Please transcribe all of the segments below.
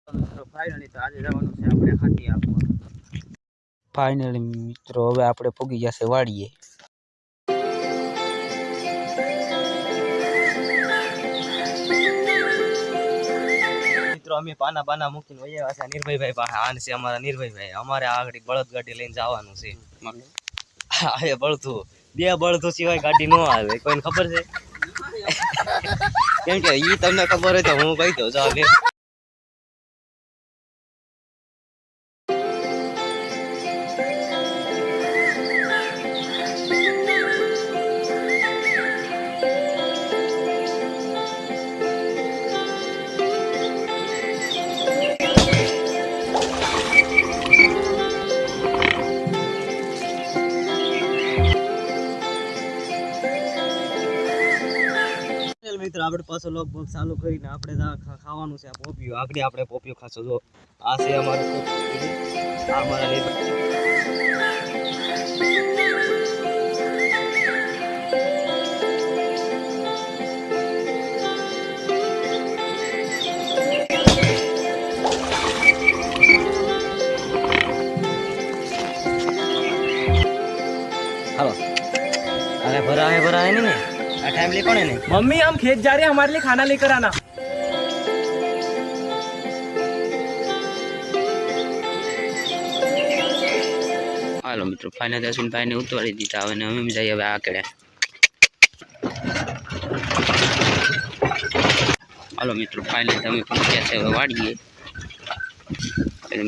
Finally તો આજે જવાનું છે આપણે હાથી આપવા. ફાઇનલી મિત્રો હવે આપણે પહોંચી ગયા છે વાડીએ. મિત્રો અમે પાના મૂકીને વયા છે નિર્ભયભાઈ પાસે. આન છે અમારા નિર્ભયભાઈ. અમારે આગળ બળદ ગાડી લઈને જવાનું છે. હા બળતું બે બળતું સિવાય ગાડી ન આવે. કોઈને ખબર છે? કેમ કે ઈ તમને ખબર હોય તો હું કહી દઉં. ચાલે મિત્રો આપણે પાછો લગભગ ચાલુ કરીને આપણે ખાવાનું છે આ પોપિયું. આગળ આપણે પોપિયું ખાશો. જો આ છે અમારું પોપિયું. આ અમારા हेलो अरे भरा है नहीं टाइम ले कौन है नहीं? मम्मी हम खेत जा रहे हैं, हमारे लिए खाना लेकर आना. હાલો મિત્રો ફાઇનલ અશ્વિનભાઈ ને ઉતારી દીધા. હવે અમે જઈએ હવે આકડે. હાલો મિત્રો ફાઇનલ તમે પહોંચ્યા છે હવે વાડીએ.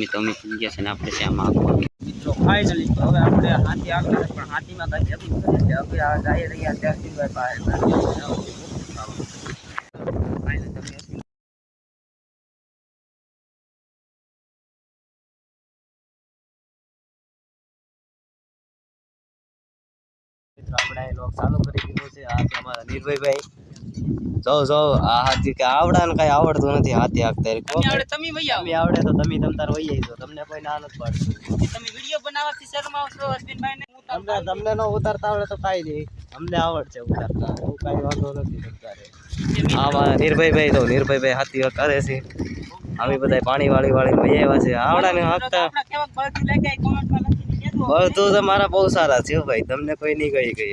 મિત્રો અમે પહોંચ્યા છે ને આપણે છે આમાં મિત્રો ફાઇનલી તો હવે આપણે હાથી આગળ પણ હાથીમાં કઈ જતું નથી. હવે આ જાય રહ્યા છે અશ્વિનભાઈ પાસે. આપણે લોક ચાલુ કરી દીધો છે. આ છે અમારા નિર્ભયભાઈ. જો આ હાથી કે આવડા ને કઈ આવડતું નથી હાથી હાકતા. તમે ભૈયા તમે આવડે તો તમે તમતાર વહી જઈજો. તમને કોઈ ના નથી પાડતું. તમે વિડિયો બનાવવાથી શરમાવ છો અશ્વિનભાઈ ને. તમને નો ઉતારતા આવડે તો કાઈ નહીં. અમને આવડશે ઉતારતા. હું કઈ વાંધો નથી તમતારે. આમાં નિર્ભયભાઈ તો નિર્ભયભાઈ હાથી કરે છે. અમે બધા પાણી વાળી વહી આવ્યા છે. આવડા ને હાકતા બધું તો મારા બહુ સારા છે ભાઈ. તમને કોઈ નહીં કહી કે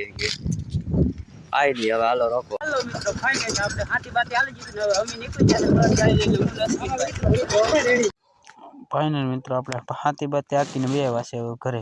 આઈ નહીં. હવે હાલો રોકો. હાલો મિત્રો ફાઇનલી આપણે હાથી બાતી આલી દીધું. હવે અમે નીકળી ગયા. ફાઇનલ મિત્રો આપણે હાથી બાતી હાકીને બે આવ્યા છે ઘરે.